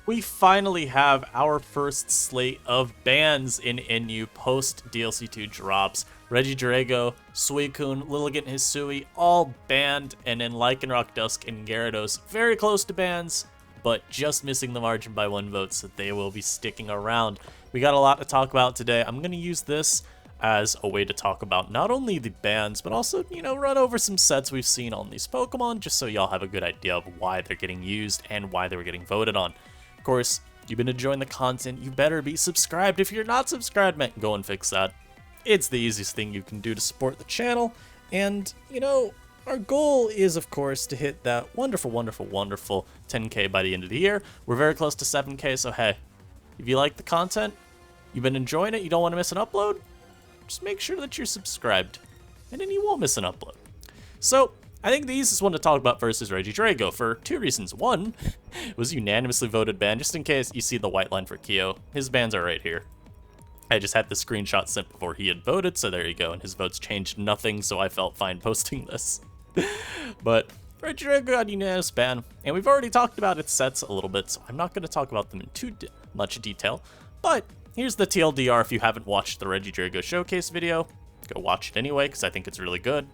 We finally have our first slate of bans in NU post DLC 2 drops. Regidrago, Suicune, Lilligant, Hisui, all banned, and then Lycanroc, Dusk, and Gyarados very close to bans, but just missing the margin by 1 vote, so they will be sticking around. We got a lot to talk about today. I'm going to use this as a way to talk about not only the bans, but also, run over some sets we've seen on these Pokemon, just so y'all have a good idea of why they're getting used and why they were getting voted on. Of course, you've been enjoying the content, you better be subscribed. If you're not subscribed, man, go and fix that. It's the easiest thing you can do to support the channel, and, our goal is, of course, to hit that wonderful, wonderful, wonderful 10K by the end of the year. We're very close to 7K, so hey, if you like the content, you've been enjoying it, you don't want to miss an upload, just make sure that you're subscribed, and then you won't miss an upload. So, I think the easiest one to talk about first is Regidrago for 2 reasons. One, it was unanimously voted ban, just in case you see the white line for Kyo. His bans are right here. I just had the screenshot sent before he had voted, so there you go, and his votes changed nothing, so I felt fine posting this. But Regidrago got unanimous ban, and we've already talked about its sets a little bit, so I'm not going to talk about them in too much detail. But here's the TLDR if you haven't watched the Regidrago showcase video. Go watch it anyway, because I think it's really good.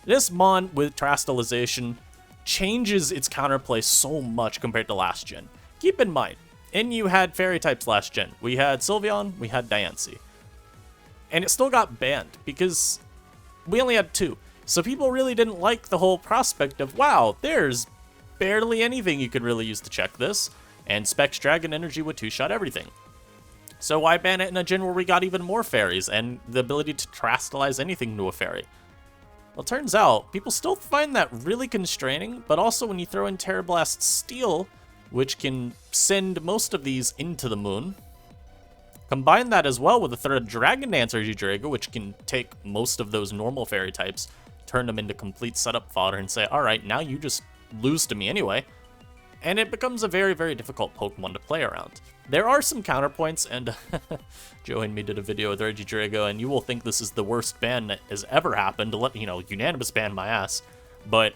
This Mon with Terastallization changes its counterplay so much compared to last gen. Keep in mind, NU had fairy types last gen. We had Sylveon, we had Diancie. And it still got banned because we only had 2. So people really didn't like the whole prospect of, wow, there's barely anything you could really use to check this, and Specs Dragon Energy would 2-shot everything. So why ban it in a gen where we got even more fairies and the ability to Terastallize anything to a fairy? Well, turns out, people still find that really constraining, but also when you throw in Terra Blast Steel, which can send most of these into the moon, combine that as well with a third Dragon Dance Regidrago, which can take most of those normal fairy types, turn them into complete setup fodder, and say, alright, now you just lose to me anyway. And it becomes a very, very difficult Pokemon to play around. There are some counterpoints, and Joe and me did a video with Regidrago, and you will think this is the worst ban that has ever happened, unanimous ban my ass. But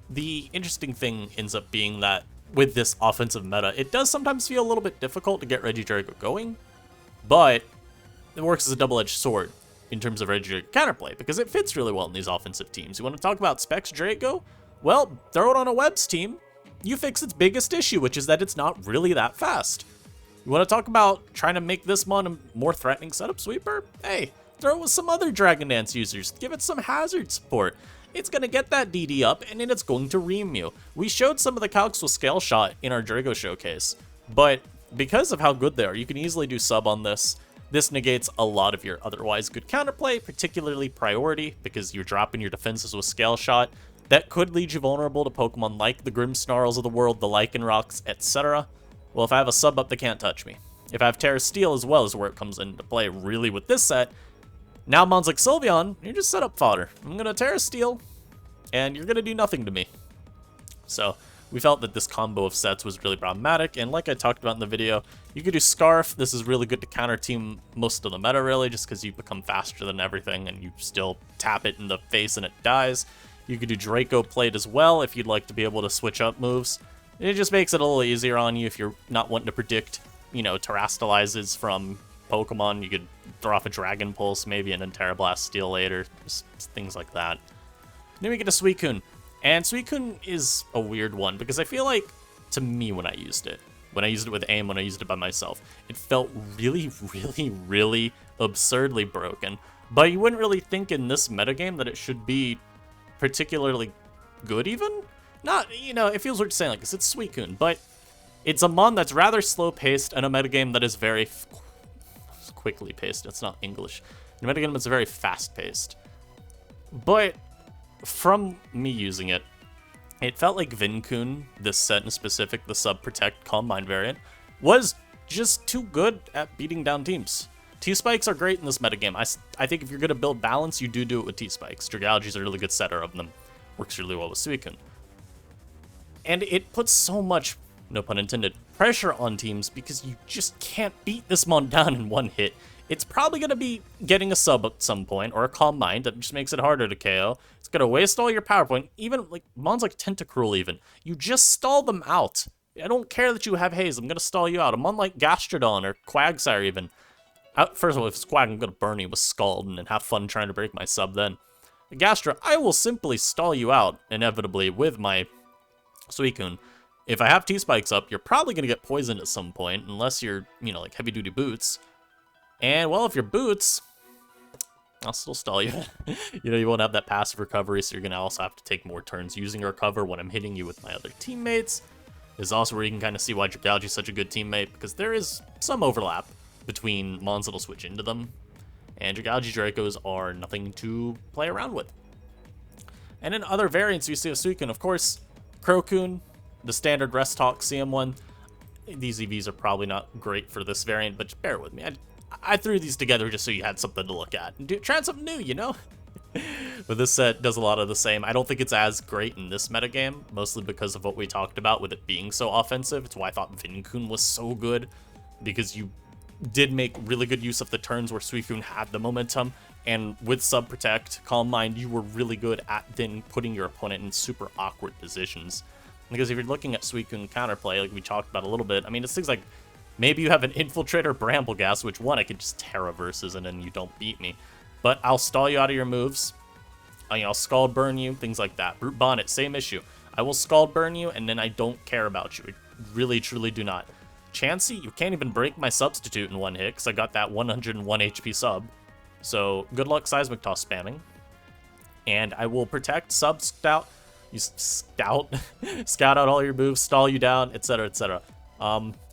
the interesting thing ends up being that with this offensive meta, it does sometimes feel a little bit difficult to get Regidrago going, but it works as a double-edged sword in terms of Regidrago counterplay, because it fits really well in these offensive teams. You want to talk about Specs Drago? Well, throw it on a Webs team, you fix its biggest issue, which is that it's not really that fast. You want to talk about trying to make this Mon a more threatening setup sweeper? Hey, throw it with some other Dragon Dance users, give it some hazard support. It's going to get that DD up, and then it's going to ream you. We showed some of the calcs with Scale Shot in our Drago showcase, but because of how good they are, you can easily do sub on this. This negates a lot of your otherwise good counterplay, particularly priority, because you're dropping your defenses with Scale Shot. That could leave you vulnerable to Pokemon like the Grimmsnarls of the world, the Lycanrocs, etc. Well, if I have a sub up, they can't touch me. If I have Terra Steel as well, is where it comes into play really with this set. Now Mons like Sylveon, you're just setup fodder. I'm going to Terra Steel, and you're going to do nothing to me. So we felt that this combo of sets was really problematic, and like I talked about in the video, you could do Scarf. This is really good to counter team most of the meta, really, just because you become faster than everything, and you still tap it in the face and it dies. You could do Draco Plate as well if you'd like to be able to switch up moves. It just makes it a little easier on you if you're not wanting to predict, Terastallizes from Pokemon. You could throw off a Dragon Pulse maybe and then Terra Blast Steel later. Just things like that. Then we get to Suicune. And Suicune is a weird one because I feel like, to me when I used it with AIM, when I used it by myself, it felt really, really, really absurdly broken. But you wouldn't really think in this metagame that it should be particularly good even? Not, it feels weird saying like this, it's Suicune, but it's a Mon that's rather slow-paced and a metagame that is very quickly paced. It's not English. In a metagame that's very fast-paced. But from me using it, it felt like Vinkun, this set in specific, the Sub-Protect Calm Mind variant, was just too good at beating down teams. T-Spikes are great in this metagame. I think if you're going to build balance, you do it with T-Spikes. Dragalge is a really good setter of them. Works really well with Suicune. And it puts so much, no pun intended, pressure on teams because you just can't beat this Mon down in one hit. It's probably going to be getting a sub at some point, or a Calm Mind that just makes it harder to KO. It's going to waste all your power point, even like Mons like Tentacruel even. You just stall them out, I don't care that you have haze. I'm going to stall you out. I'm unlike Gastrodon or Quagsire even. First of all, if it's Quag, I'm going to burn you with Scald and have fun trying to break my sub then. Gastra, I will simply stall you out, inevitably, with my Suicune. If I have T-Spikes up, you're probably going to get poisoned at some point, unless you're, you know, like heavy-duty boots. And, well, if you're boots, I'll still stall you. You know, you won't have that passive recovery, so you're going to also have to take more turns using recover when I'm hitting you with my other teammates. This is also where you can kind of see why Dragalge is such a good teammate, because there is some overlap between mons that'll switch into them. And Dragalge Dracos are nothing to play around with. And in other variants, you see a Suicune, of course, Crocune, the standard Rest Talk CM one. These EVs are probably not great for this variant, but just bear with me. I threw these together just so you had something to look at. Trying something new, you know? But this set does a lot of the same. I don't think it's as great in this metagame, mostly because of what we talked about with it being so offensive. It's why I thought Vinkun was so good, because you did make really good use of the turns where Suicune had the momentum, and with Sub Protect, Calm Mind, you were really good at then putting your opponent in super awkward positions. Because if you're looking at Suicune counterplay, like we talked about a little bit, I mean, it's things like, maybe you have an Infiltrator Brambleghast, which one I could just Terra versus and then you don't beat me. But I'll stall you out of your moves, I'll Scald Burn you, things like that. Brute Bonnet, same issue. I will Scald Burn you, and then I don't care about you. I really, truly do not. Chansey, you can't even break my Substitute in one hit, because I got that 101 HP sub. So, good luck Seismic Toss spamming. And I will protect, sub, scout, scout out all your moves, stall you down, etc., etc.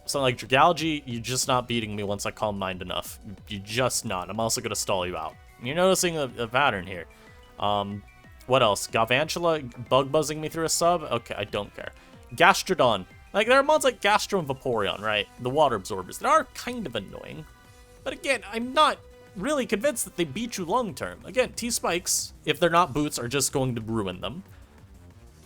So like Dragalge, you're just not beating me once I Calm Mind enough. You're just not. I'm also going to stall you out. You're noticing a pattern here. What else? Galvantula bug buzzing me through a sub? Okay, I don't care. Gastrodon. Like, there are mods like Gastro and Vaporeon, right? The water absorbers that are kind of annoying. But again, I'm not really convinced that they beat you long term. Again, T-Spikes, if they're not boots, are just going to ruin them.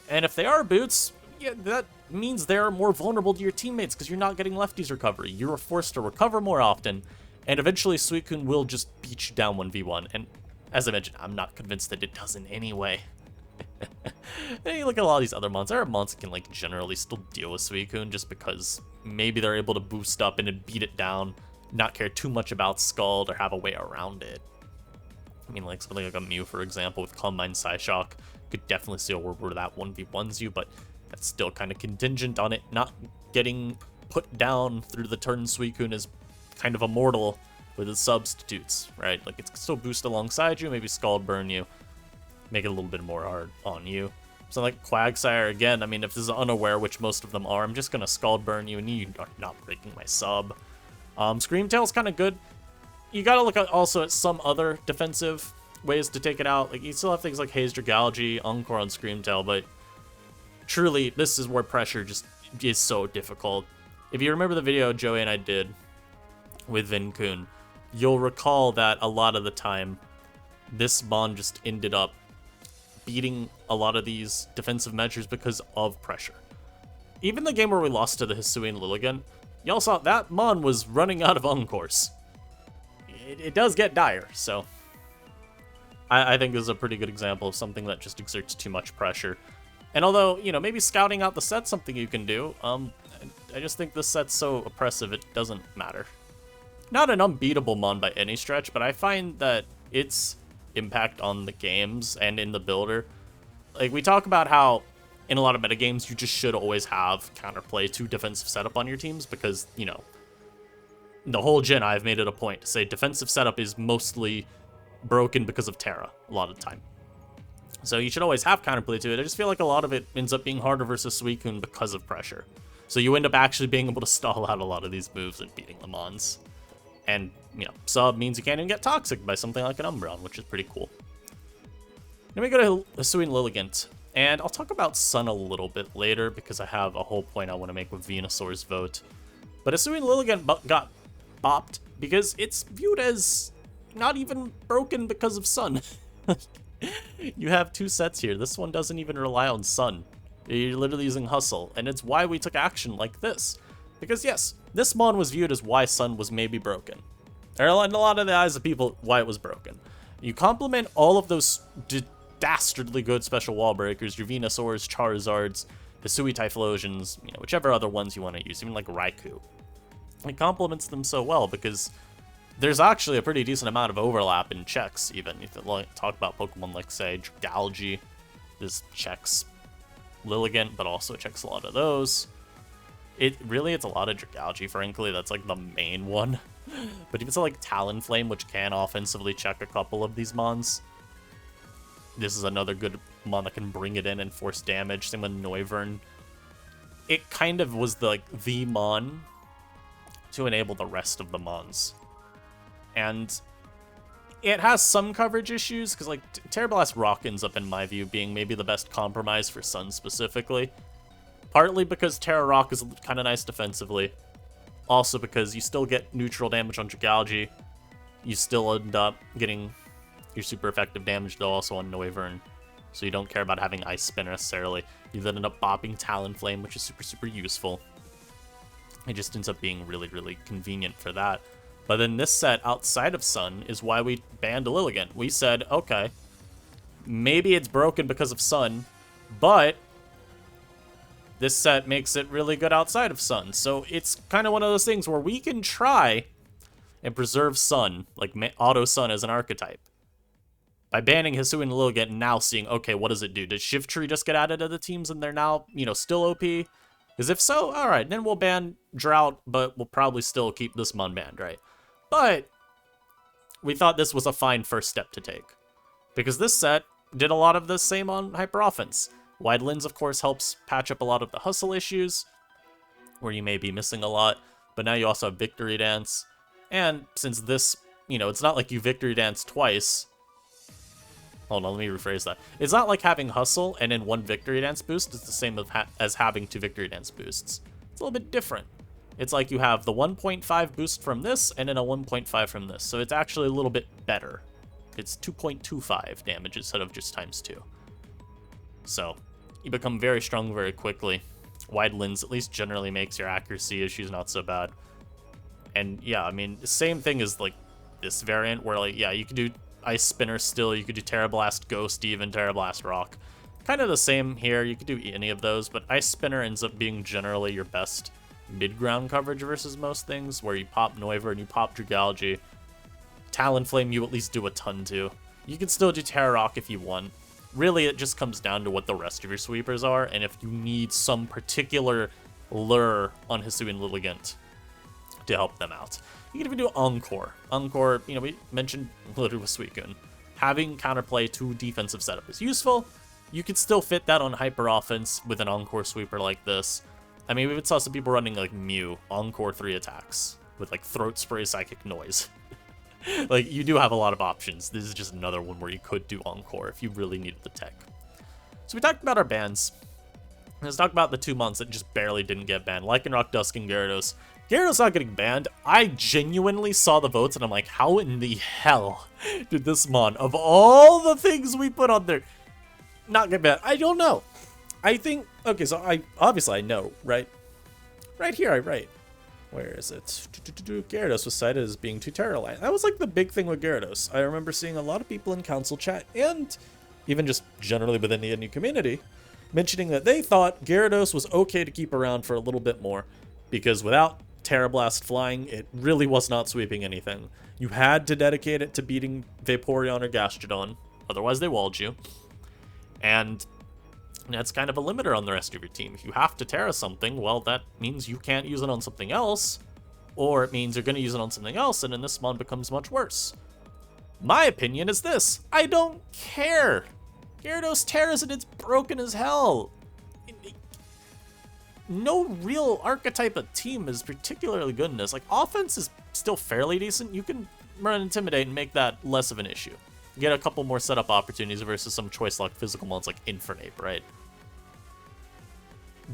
And if they are boots, yeah, that means they're more vulnerable to your teammates because you're not getting lefties recovery. You're forced to recover more often, and eventually Suicune will just beat you down 1v1. And as I mentioned, I'm not convinced that it does in any way. And you look at a lot of these other mons. There are mons that can like generally still deal with Suicune just because maybe they're able to boost up and then beat it down, not care too much about Scald or have a way around it. I mean, like something like a Mew, for example, with Calm Mind Psyshock could definitely see a world where that 1v1s you, but that's still kind of contingent on it not getting put down through the turn. Suicune is kind of immortal with its substitutes, right? Like, it's still boost alongside you, maybe Scald Burn you, make it a little bit more hard on you. So like Quagsire, again, I mean, if this is unaware, which most of them are, I'm just going to Scald Burn you, and you are not breaking my sub. Screamtail's kind of good. You got to look at also at some other defensive ways to take it out. Like, you still have things like Haze Dragalge, Encore on Screamtail, but truly, this is where pressure just is so difficult. If you remember the video Joey and I did with Vinkun, you'll recall that a lot of the time, this mon just ended up beating a lot of these defensive measures because of pressure. Even the game where we lost to the Hisuian Lilligant, y'all saw that mon was running out of Encores. It does get dire, so I think this is a pretty good example of something that just exerts too much pressure. And although, you know, maybe scouting out the set's something you can do, I just think this set's so oppressive it doesn't matter. Not an unbeatable mon by any stretch, but I find that its impact on the games and in the builder, like we talk about how in a lot of metagames you just should always have counterplay to defensive setup on your teams because, you know, the whole gen I've made it a point to say defensive setup is mostly broken because of Terra a lot of the time. So you should always have counterplay to it. I just feel like a lot of it ends up being harder versus Suicune because of pressure. So you end up actually being able to stall out a lot of these moves and beating the mons. And, you know, sub means you can't even get toxic by something like an Umbreon, which is pretty cool. Then we go to Hisuian Lilligant. And I'll talk about Sun a little bit later because I have a whole point I want to make with Venusaur's vote. But Hisuian Lilligant got bopped because it's viewed as not even broken because of Sun. You have two sets here. This one doesn't even rely on Sun. You're literally using Hustle, and it's why we took action like this. Because yes, this mon was viewed as why Sun was maybe broken. Or in a lot of the eyes of people, why it was broken. You complement all of those dastardly good special wall breakers, your Venusaurs, Charizards, Hisui Typhlosions, whichever other ones you want to use, even like Raikou. It complements them so well because there's actually a pretty decent amount of overlap in checks, even. If you talk about Pokemon like, say, Dragalge, this checks Lilligant, but also checks a lot of those. It's a lot of Dragalge, frankly. That's like the main one. But even so, like Talonflame, which can offensively check a couple of these mons. This is another good mon that can bring it in and force damage. Same with Noivern. It kind of was the mon to enable the rest of the mons. And it has some coverage issues, because, like, Terra Blast Rock ends up, in my view, being maybe the best compromise for Sun specifically. Partly because Terra Rock is kind of nice defensively. Also because you still get neutral damage on Dragalge. You still end up getting your super effective damage, though, also on Noivern. So you don't care about having Ice Spin necessarily. You then end up bopping Talonflame, which is super, super useful. It just ends up being really, really convenient for that. But then this set outside of Sun is why we banned Lilligant. We said, okay, maybe it's broken because of Sun, but this set makes it really good outside of Sun. So it's kind of one of those things where we can try and preserve Sun, like auto Sun as an archetype, by banning Hisuian Lilligant and now seeing, okay, what does it do? Does Shiftry just get added to the teams and they're now, still OP? Because if so, alright, then we'll ban Drought, but we'll probably still keep this mon banned, right? But we thought this was a fine first step to take, because this set did a lot of the same on Hyper Offense. Wide Lens, of course, helps patch up a lot of the hustle issues, where you may be missing a lot, but now you also have Victory Dance, and since this, it's not like you Victory Dance twice. Hold on, let me rephrase that. It's not like having Hustle and then one Victory Dance boost is the same as having two Victory Dance boosts. It's a little bit different. It's like you have the 1.5 boost from this and then a 1.5 from this. So it's actually a little bit better. It's 2.25 damage instead of just ×2. So you become very strong very quickly. Wide Lens at least generally makes your accuracy issues not so bad. And yeah, I mean, the same thing as like this variant where, like, yeah, you can do Ice Spinner still, you could do Terra Blast Ghost, even Terra Blast Rock. Kind of the same here, you could do any of those, but Ice Spinner ends up being generally your best mid-ground coverage versus most things, where you pop Noivern and you pop Dragalge. Talonflame you at least do a ton to. You can still do Terra Rock if you want. Really, it just comes down to what the rest of your sweepers are, and if you need some particular lure on Hisuian Lilligant to help them out. You can even do Encore. Encore, we mentioned literally with Suicune. Having counterplay to defensive setup is useful. You could still fit that on Hyper Offense with an Encore sweeper like this. I mean, we even saw some people running like Mew, Encore 3 attacks, with like Throat Spray Psychic Noise. Like, you do have a lot of options. This is just another one where you could do Encore if you really needed the tech. So we talked about our bans. Let's talk about the 2 months that just barely didn't get banned. Lycanroc, Dusk, and Gyarados. Gyarados not getting banned. I genuinely saw the votes and I'm like, how in the hell did this mon, of all the things we put on there, not get banned? I don't know. I think, okay, so obviously I know, right? Right here I write. Where is it? Gyarados was cited as being too Terra-Light. That was like the big thing with Gyarados. I remember seeing a lot of people in council chat, and even just generally within the NU community, mentioning that they thought Gyarados was okay to keep around for a little bit more, because without Terra Blast flying, it really was not sweeping anything. You had to dedicate it to beating Vaporeon or Gastrodon, otherwise they walled you. And that's kind of a limiter on the rest of your team. If you have to Terra something, well, that means you can't use it on something else, or it means you're going to use it on something else, and then this mon becomes much worse. My opinion is this: I don't care. Gyarados Terras and it's broken as hell. No real archetype of team is particularly good in this. Like, offense is still fairly decent. You can run Intimidate and make that less of an issue. Get a couple more setup opportunities versus some choice lock physical mons like Infernape, right?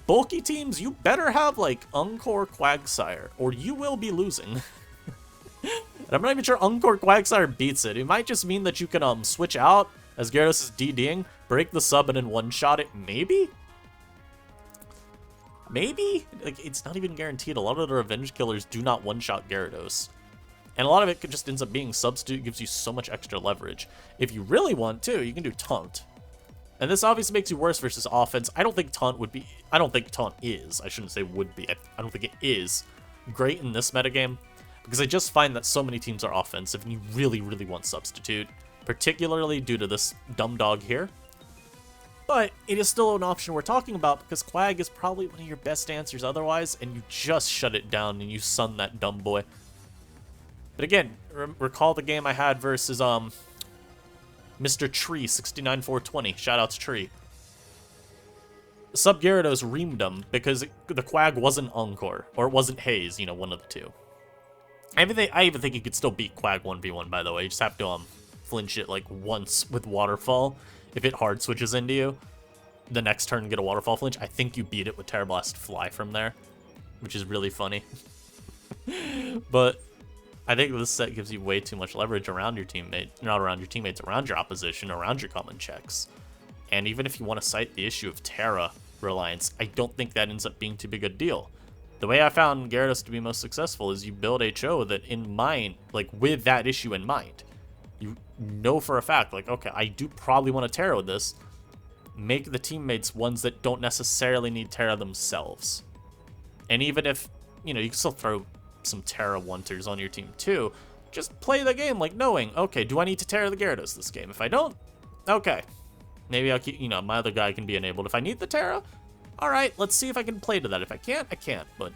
Bulky teams, you better have like Encore Quagsire, or you will be losing. And I'm not even sure Encore Quagsire beats it. It might just mean that you can switch out as Gyarados is DDing, break the sub, and then one-shot it, maybe? Maybe? Like, it's not even guaranteed. A lot of the Revenge Killers do not one-shot Gyarados. And a lot of it just ends up being Substitute, gives you so much extra leverage. If you really want to, you can do Taunt. And this obviously makes you worse versus offense. I don't think Taunt would be... I don't think Taunt is. I shouldn't say would be. I don't think it is great in this metagame. Because I just find that so many teams are offensive and you really, really want Substitute. Particularly due to this dumb dog here. But it is still an option we're talking about because Quag is probably one of your best answers otherwise. And you just shut it down and you sun that dumb boy. But again, recall the game I had versus... Mr. Tree, 69420. Shoutouts Tree. Sub Gyarados reamed him because the Quag wasn't Encore. Or it wasn't Haze, you know, one of the two. I even think you could still beat Quag 1v1, by the way. You just have to flinch it like once with Waterfall. If it hard switches into you, the next turn get a Waterfall flinch. I think you beat it with Terra Blast Fly from there, which is really funny. But... I think this set gives you way too much leverage around your teammate, not around your teammates, around your opposition, around your common checks. And even if you want to cite the issue of Terra reliance, I don't think that ends up being too big a deal. The way I found Gyarados to be most successful is you build HO that in mind, like with that issue in mind. You know for a fact, like, okay, I do probably want to Terra with this. Make the teammates ones that don't necessarily need Terra themselves. And even if, you know, you can still throw some Terra Wanters on your team too. Just play the game like knowing, okay, do I need to Terra the Gyarados this game? If I don't, okay. Maybe I'll keep, you know, my other guy can be enabled. If I need the Terra, all right, let's see if I can play to that. If I can't, I can't. But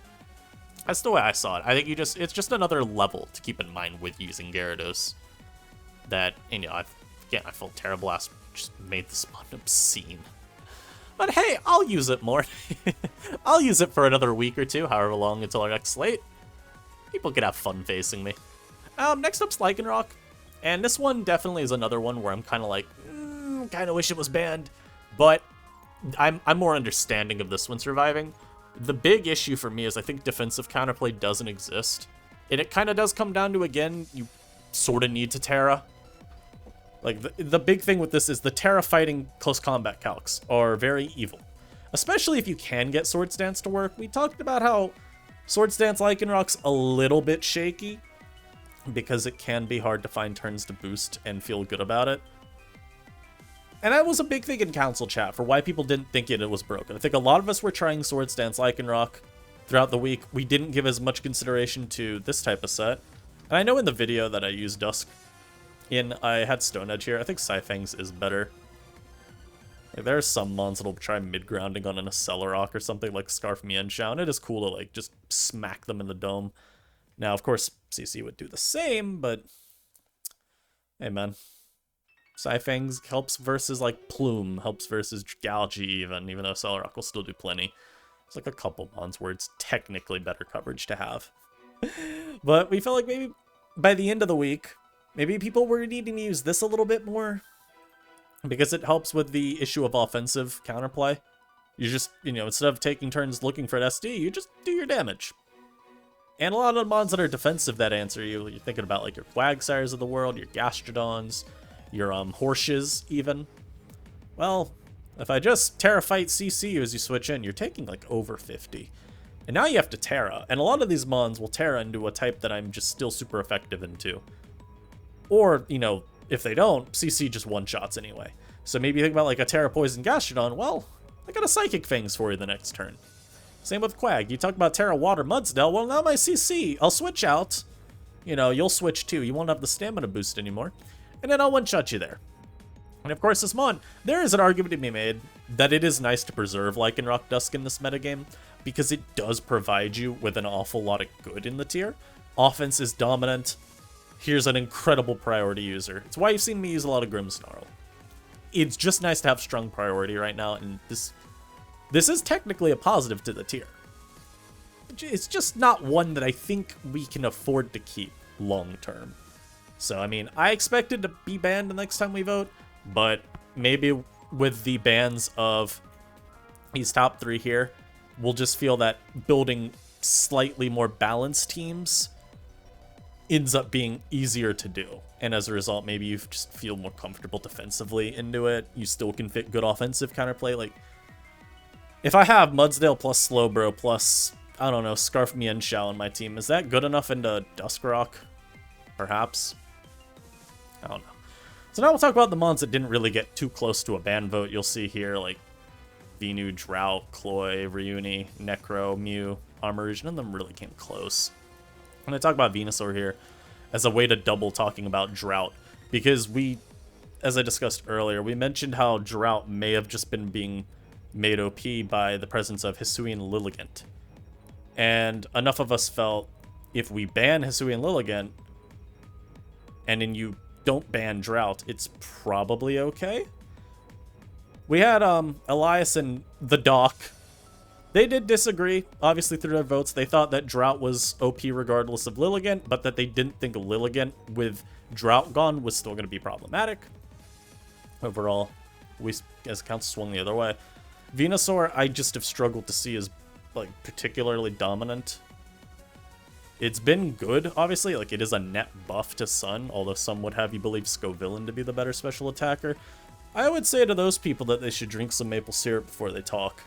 that's the way I saw it. I think it's just another level to keep in mind with using Gyarados. That, you know, I felt Terra Blast just made this mod obscene. But hey, I'll use it more. I'll use it for another week or two, however long until our next slate. People could have fun facing me. Next up's Lycanroc. And this one definitely is another one where I'm kind of like, kind of wish it was banned. But I'm more understanding of this one surviving. The big issue for me is I think defensive counterplay doesn't exist. And it kind of does come down to, again, you sort of need to Terra. Like, the big thing with this is the Terra fighting close combat calcs are very evil. Especially if you can get Swords Dance to work. We talked about how Swords Dance Lycanroc's a little bit shaky because it can be hard to find turns to boost and feel good about it. And that was a big thing in council chat for why people didn't think it was broken. I think a lot of us were trying Swords Dance Lycanroc throughout the week. We didn't give as much consideration to this type of set. And I know in the video that I used Dusk I had Stone Edge here. I think Scythangs is better. Like, there are some mons that'll try mid-grounding on an Accelerock or something like Scarf Mienshao, and it is cool to, like, just smack them in the dome. Now, of course, CC would do the same, but... Hey, man. Scythangs helps versus, like, Plume, helps versus Galgi even though Accelerock will still do plenty. There's, like, a couple mons where it's technically better coverage to have. But we felt like maybe by the end of the week, maybe people were needing to use this a little bit more. Because it helps with the issue of offensive counterplay. You just, you know, instead of taking turns looking for an SD, you just do your damage. And a lot of the mons that are defensive that answer you, you're thinking about like your Quagsires of the world, your Gastrodons, your Horshes even. Well, if I just Terra Fight CC you as you switch in, you're taking like over 50. And now you have to Terra, and a lot of these mons will Terra into a type that I'm just still super effective into. Or, you know, if they don't, CC just one-shots anyway. So maybe you think about like a Terra Poison Gastrodon, well, I got a Psychic Fangs for you the next turn. Same with Quag. You talk about Terra Water Mudsdale, well now my CC, I'll switch out. You know, you'll switch too, you won't have the stamina boost anymore. And then I'll one-shot you there. And of course this mon, there is an argument to be made that it is nice to preserve Lycanroc Dusk in this metagame, because it does provide you with an awful lot of good in the tier. Offense is dominant. Here's an incredible priority user. It's why you've seen me use a lot of Grimmsnarl. It's just nice to have strong priority right now, and this is technically a positive to the tier. It's just not one that I think we can afford to keep long term. So, I mean, I expect it to be banned the next time we vote, but maybe with the bans of these top three here, we'll just feel that building slightly more balanced teams ends up being easier to do. And as a result, maybe you just feel more comfortable defensively into it. You still can fit good offensive counterplay. Like, if I have Mudsdale plus Slowbro plus, I don't know, Scarf Mienshao on my team, is that good enough into Duskrock? Perhaps? I don't know. So now we'll talk about the mons that didn't really get too close to a ban vote. You'll see here, like, Venu, Drought, Cloy, Reuni, Necro, Mew, Armourouge. None of them really came close. And I talk about Venusaur here as a way to double talking about Drought, because we, as I discussed earlier, we mentioned how Drought may have just been being made OP by the presence of Hisuian Lilligant. And enough of us felt if we ban Hisuian Lilligant and then you don't ban Drought, it's probably okay. We had Elias and the Doc. They did disagree, obviously, through their votes. They thought that Drought was OP regardless of Lilligant, but that they didn't think Lilligant with Drought gone was still going to be problematic. Overall, we, as accounts, swung the other way. Venusaur, I just have struggled to see as, like, particularly dominant. It's been good, obviously. Like, it is a net buff to Sun, although some would have you believe Scovillain to be the better special attacker. I would say to those people that they should drink some maple syrup before they talk.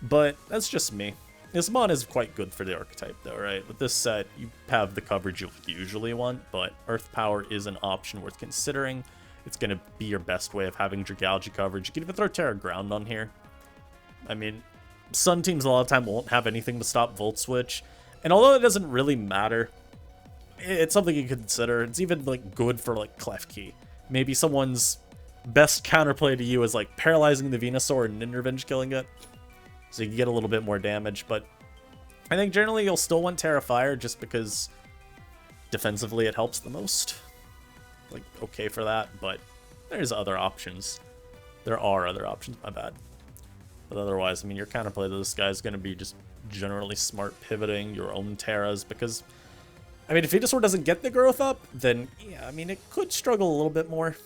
But that's just me. This mon is quite good for the archetype, though, right? With this set, you have the coverage you usually want, but Earth Power is an option worth considering. It's going to be your best way of having Dragalge coverage. You can even throw Terra Ground on here. I mean, Sun teams a lot of time won't have anything to stop Volt Switch. And although it doesn't really matter, it's something you can consider. It's even, like, good for, like, Klefki. Maybe someone's best counterplay to you is, like, paralyzing the Venusaur and Nindervenge killing it. So you can get a little bit more damage, but I think generally you'll still want Terra Fire just because defensively it helps the most. Like, okay for that, but there's other options. There are other options, my bad. But otherwise, I mean, your counterplay to this guy is going to be just generally smart pivoting your own Terras, because, I mean, if Venusaur doesn't get the growth up, then, yeah, I mean, it could struggle a little bit more.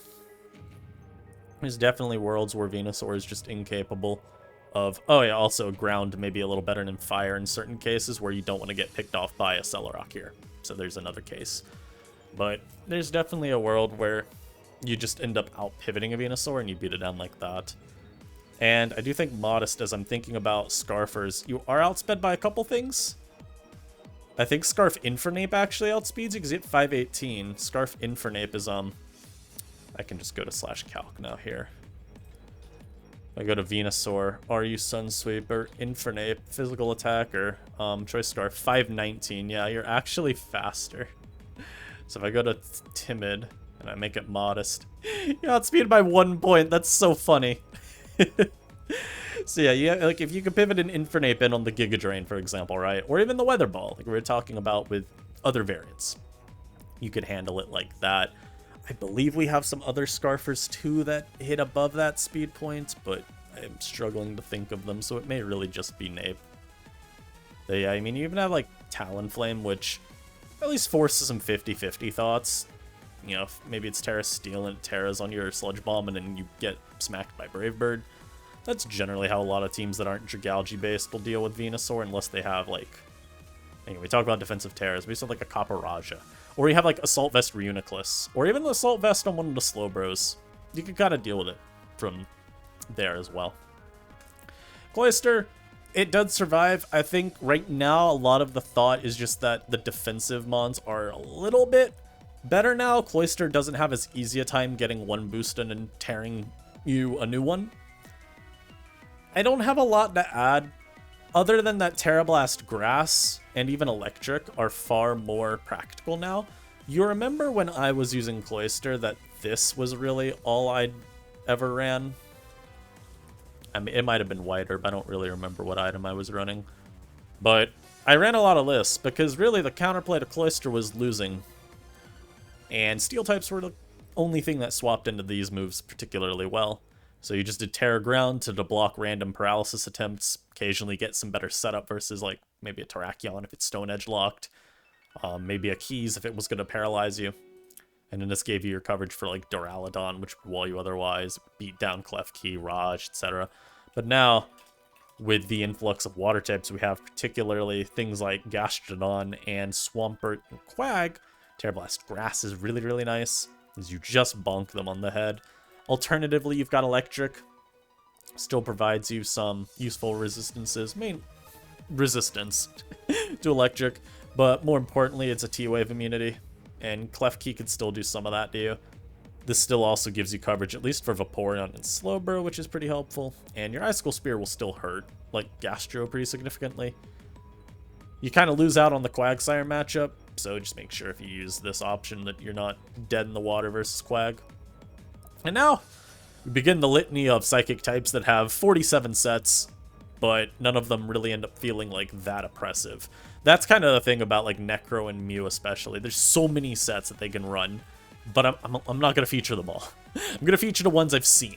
There's definitely worlds where Venusaur is just incapable of, oh yeah, also ground maybe a little better than fire in certain cases where you don't want to get picked off by a Celorock here. So there's another case. But there's definitely a world where you just end up out-pivoting a Venusaur and you beat it down like that. And I do think Modest, as I'm thinking about Scarfers, you are outsped by a couple things. I think Scarf Infernape actually outspeeds you because you hit 518. Scarf Infernape is, I can just go to /calc now here. I go to Venusaur, RU Sunsweeper, Infernape, physical attacker, Choice Scarf, 519. Yeah, you're actually faster. So if I go to Timid and I make it Modest, you're outspeeded by 1 point. That's so funny. So yeah, like if you could pivot an Infernape in on the Giga Drain, for example, right? Or even the Weather Ball, like we were talking about with other variants. You could handle it like that. I believe we have some other Scarfers too that hit above that speed point, but I'm struggling to think of them, so it may really just be Nape. But yeah, I mean, you even have like Talonflame, which at least forces some 50-50 thoughts. You know, maybe it's Terra Steel and Terra's on your Sludge Bomb and then you get smacked by Brave Bird. That's generally how a lot of teams that aren't Dragalge based will deal with Venusaur, unless they have like... Anyway, we talk about defensive Terras. We still have like a Copperajah. Or you have like Assault Vest Reuniclus. Or even Assault Vest on one of the Slowbros. You can kind of deal with it from there as well. Cloyster, it does survive. I think right now a lot of the thought is just that the defensive mons are a little bit better now. Cloyster doesn't have as easy a time getting one boost and then tearing you a new one. I don't have a lot to add, other than that Terra Blast Grass and even Electric are far more practical now. You remember when I was using Cloyster that this was really all I'd ever ran? I mean, it might have been wider, but I don't really remember what item I was running. But I ran a lot of lists, because really the counterplay to Cloyster was losing. And Steel types were the only thing that swapped into these moves particularly well. So you just did Terra Ground to block random paralysis attempts, occasionally get some better setup versus like maybe a Terrakion if it's Stone Edge locked, maybe a Keys if it was going to paralyze you. And then this gave you your coverage for like Duraludon, which would wall you otherwise, beat down Klefki, Raj, etc. But now, with the influx of water types, we have particularly things like Gastrodon and Swampert and Quag. Terra Blast Grass is really, really nice, as you just bonk them on the head. Alternatively, you've got Electric. Still provides you some useful resistances. Main resistance to Electric. But more importantly, it's a T-Wave immunity. And Klefki could still do some of that to you. This still also gives you coverage, at least for Vaporeon and Slowbro, which is pretty helpful. And your Icicle Spear will still hurt, like Gastro, pretty significantly. You kind of lose out on the Quagsire matchup, so just make sure if you use this option that you're not dead in the water versus Quag. And now, we begin the litany of Psychic types that have 47 sets, but none of them really end up feeling like that oppressive. That's kind of the thing about like Necro and Mew especially. There's so many sets that they can run, but I'm not going to feature them all. I'm going to feature the ones I've seen.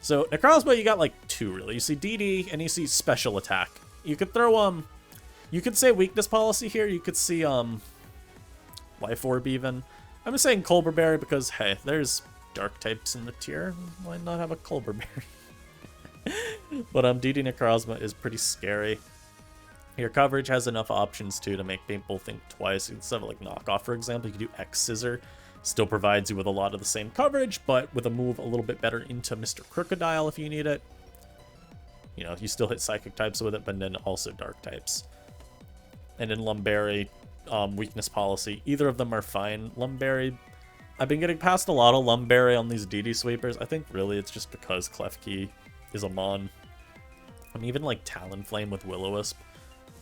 So Necrozma, you got like two really. You see DD and you see Special Attack. You could throw you could say Weakness Policy here. You could see Life Orb even. I'm just saying Colbur Berry because hey, there's Dark types in the tier. Why not have a Colbur Berry? But DD Necrozma is pretty scary. Your coverage has enough options too to make people think twice. Instead of like Knockoff, for example, you could do X Scissor. Still provides you with a lot of the same coverage, but with a move a little bit better into Mr. Crocodile if you need it. You know, you still hit Psychic types with it, but then also Dark types. And in Lumberry, Weakness Policy, either of them are fine. Lumberry, I've been getting past a lot of Lumberry on these DD sweepers. I think really it's just because Klefki is a Mon. I mean, even like Talonflame with Will-O-Wisp,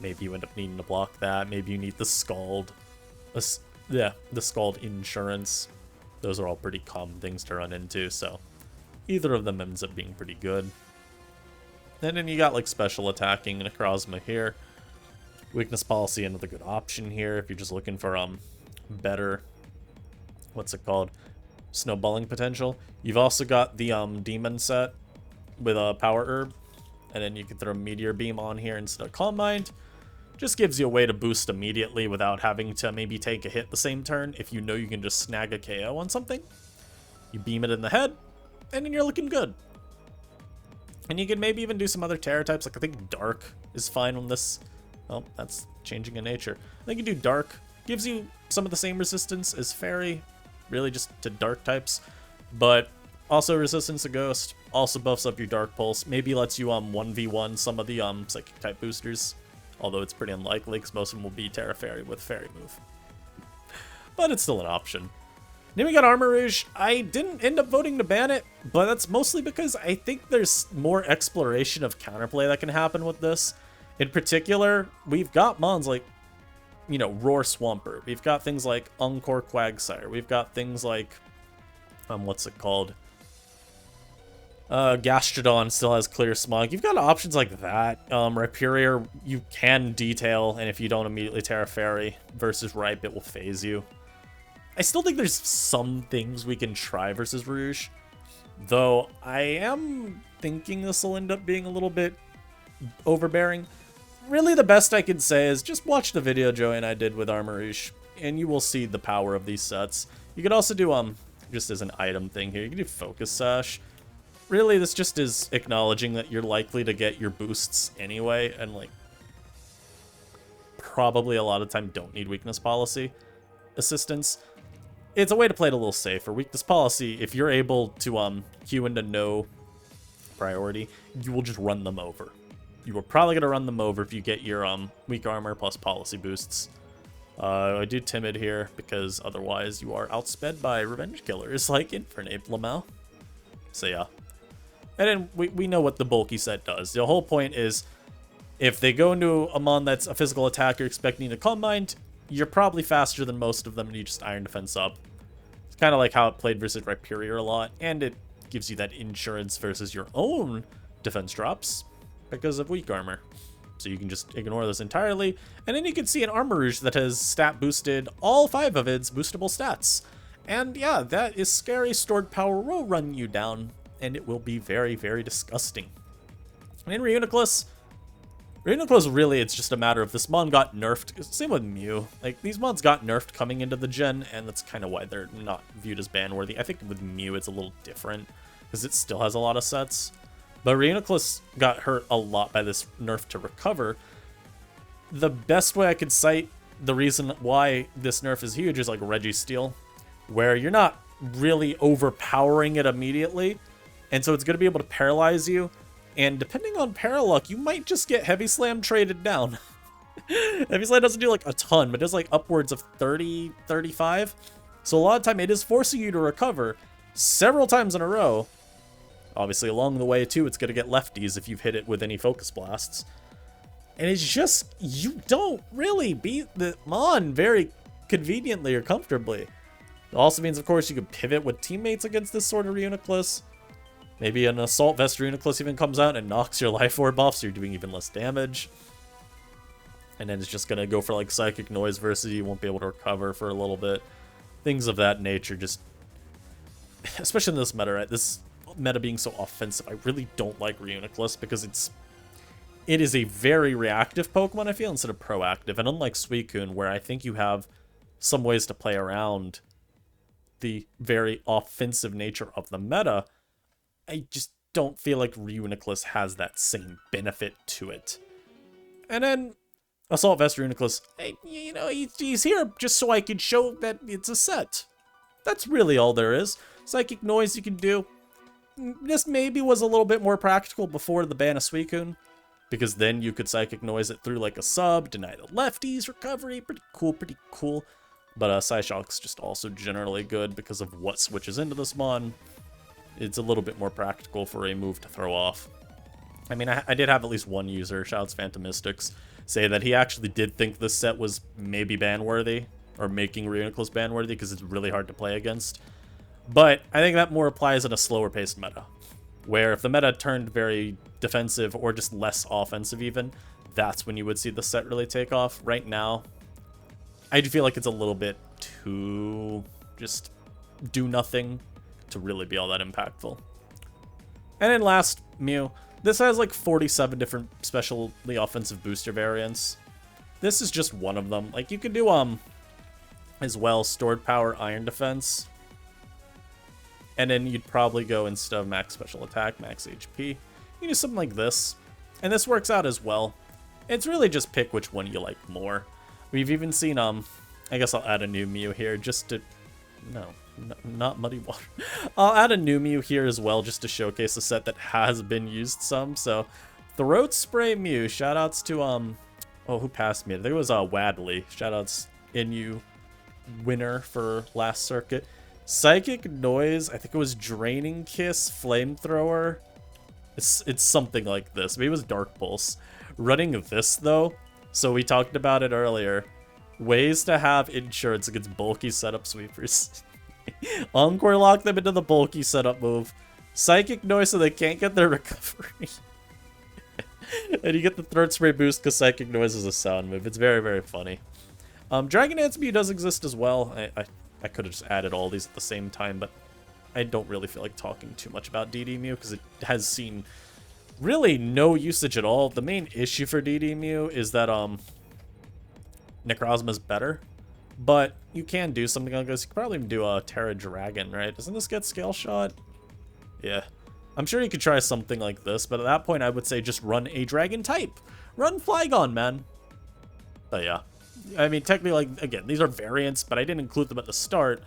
maybe you end up needing to block that. Maybe you need the Scald. The Scald Insurance. Those are all pretty common things to run into, so either of them ends up being pretty good. And then you got like Special Attacking Necrozma here. Weakness Policy, another good option here if you're just looking for better, what's it called, snowballing potential. You've also got the Demon set with a Power Herb, and then you can throw Meteor Beam on here instead of Calm Mind. Just gives you a way to boost immediately without having to maybe take a hit the same turn. If you know you can just snag a KO on something, you beam it in the head, and then you're looking good. And you can maybe even do some other Terror types, like I think Dark is fine on this. Oh, that's changing in nature. I think you do Dark. Gives you some of the same resistance as Fairy, really just to Dark types, but also resistance to Ghost. Also buffs up your Dark Pulse. Maybe lets you 1v1 some of the Psychic type boosters, although it's pretty unlikely because most of them will be Terra Fairy with Fairy move. But it's still an option. Then we got Armarouge. I didn't end up voting to ban it, but that's mostly because I think there's more exploration of counterplay that can happen with this. In particular, we've got mons like, you know, Roar Swampert. We've got things like Encore Quagsire. We've got things like, what's it called? Gastrodon still has Clear Smog. You've got options like that. Rhyperior, you can detail, and if you don't immediately Terra Fairy versus Ripe, it will phase you. I still think there's some things we can try versus Rouge, though I am thinking this will end up being a little bit overbearing. Really, the best I can say is just watch the video Joey and I did with Armarouge, and you will see the power of these sets. You could also do, just as an item thing here, you can do Focus Sash. Really, this just is acknowledging that you're likely to get your boosts anyway, and, like, probably a lot of time don't need Weakness Policy assistance. It's a way to play it a little safer. Weakness Policy, if you're able to queue into no priority, you will just run them over. You are probably going to run them over if you get your weak armor plus policy boosts. I do Timid here because otherwise you are outsped by Revenge Killers like Infernape Lamau. So yeah. And then we know what the bulky set does. The whole point is if they go into a mon that's a physical attack you're expecting to Calm Mind, you're probably faster than most of them and you just Iron Defense up. It's kind of like how it played versus Rhyperior a lot, and it gives you that insurance versus your own defense drops because of weak armor. So you can just ignore this entirely. And then you can see an Armarouge that has stat boosted all 5 of its boostable stats. And yeah, that is scary. Stored power will run you down, and it will be very, very disgusting. And in Reuniclus really, it's just a matter of this mon got nerfed. Same with Mew. Like, these mons got nerfed coming into the gen, and that's kind of why they're not viewed as ban-worthy. I think with Mew it's a little different, because it still has a lot of sets. But Reuniclus got hurt a lot by this nerf to recover. The best way I could cite the reason why this nerf is huge is like Registeel, where you're not really overpowering it immediately, and so it's going to be able to paralyze you, and depending on Paraluck, you might just get Heavy Slam traded down. Heavy Slam doesn't do like a ton, but does like upwards of 30, 35. So a lot of time it is forcing you to recover several times in a row. Obviously, along the way, too, it's going to get lefties if you've hit it with any Focus Blasts. And it's just, you don't really beat the Mon very conveniently or comfortably. It also means, of course, you can pivot with teammates against this sort of Reuniclus. Maybe an Assault Vest Reuniclus even comes out and knocks your Life Orb off, so you're doing even less damage. And then it's just going to go for, like, Psychic Noise versus you won't be able to recover for a little bit. Things of that nature, just... Especially in this meta, right? This meta being so offensive, I really don't like Reuniclus because it is a very reactive Pokemon, I feel, instead of proactive. And unlike Suicune, where I think you have some ways to play around the very offensive nature of the meta, I just don't feel like Reuniclus has that same benefit to it. And then Assault Vest Reuniclus, you know, he's here just so I can show that it's a set. That's really all there is. Psychic Noise you can do. This maybe was a little bit more practical before the ban of Suicune, because then you could Psychic Noise it through like a sub, deny the lefties, recovery, pretty cool. But Psyshock's just also generally good because of what switches into this Mon. It's a little bit more practical for a move to throw off. I mean, I did have at least one user, shouts Phantom Mystics, say that he actually did think this set was maybe ban-worthy, or making Reuniclus ban-worthy, because it's really hard to play against. But I think that more applies in a slower-paced meta, where if the meta turned very defensive or just less offensive even, that's when you would see the set really take off. Right now, I do feel like it's a little bit too just do nothing to really be all that impactful. And then last, Mew. This has like 47 different specially offensive booster variants. This is just one of them. Like, you could do, as well, Stored Power, Iron Defense. And then you'd probably go, instead of Max Special Attack, Max HP. You can do something like this. And this works out as well. It's really just pick which one you like more. We've even seen, I guess I'll add a new Mew here just to... No, not Muddy Water. I'll add a new Mew here as well just to showcase a set that has been used some. So, Throat Spray Mew. Shoutouts to, oh, who passed me? I think it was Wadley. Shoutouts Inu winner for last circuit. Psychic Noise. I think it was Draining Kiss, Flamethrower. It's something like this. Maybe it was Dark Pulse. Running this, though, so we talked about it earlier. Ways to have insurance against bulky setup sweepers. Encore lock them into the bulky setup move. Psychic Noise so they can't get their recovery. And you get the Throat Spray boost because Psychic Noise is a sound move. It's very, very funny. Dragon Dance Mew does exist as well. I could have just added all these at the same time, but I don't really feel like talking too much about DD Mew because it has seen really no usage at all. The main issue for DD Mew is that Necrozma is better, but you can do something like this. You could probably even do a Terra Dragon, right? Doesn't this get Scale Shot? Yeah. I'm sure you could try something like this, but at that point I would say just run a Dragon type. Run Flygon, man. But yeah. I mean, technically, like, again, these are variants, but I didn't include them at the start,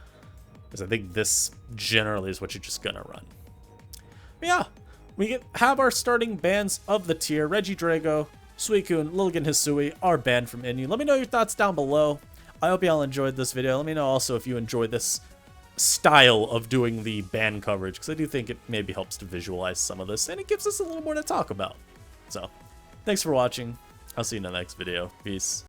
because I think this generally is what you're just gonna run. But yeah, we have our starting bans of the tier. Regidrago, Suicune, Lilligant, Hisui are banned from Inu. Let me know your thoughts down below. I hope y'all enjoyed this video. Let me know also if you enjoy this style of doing the ban coverage, because I do think it maybe helps to visualize some of this, and it gives us a little more to talk about. So, thanks for watching. I'll see you in the next video. Peace.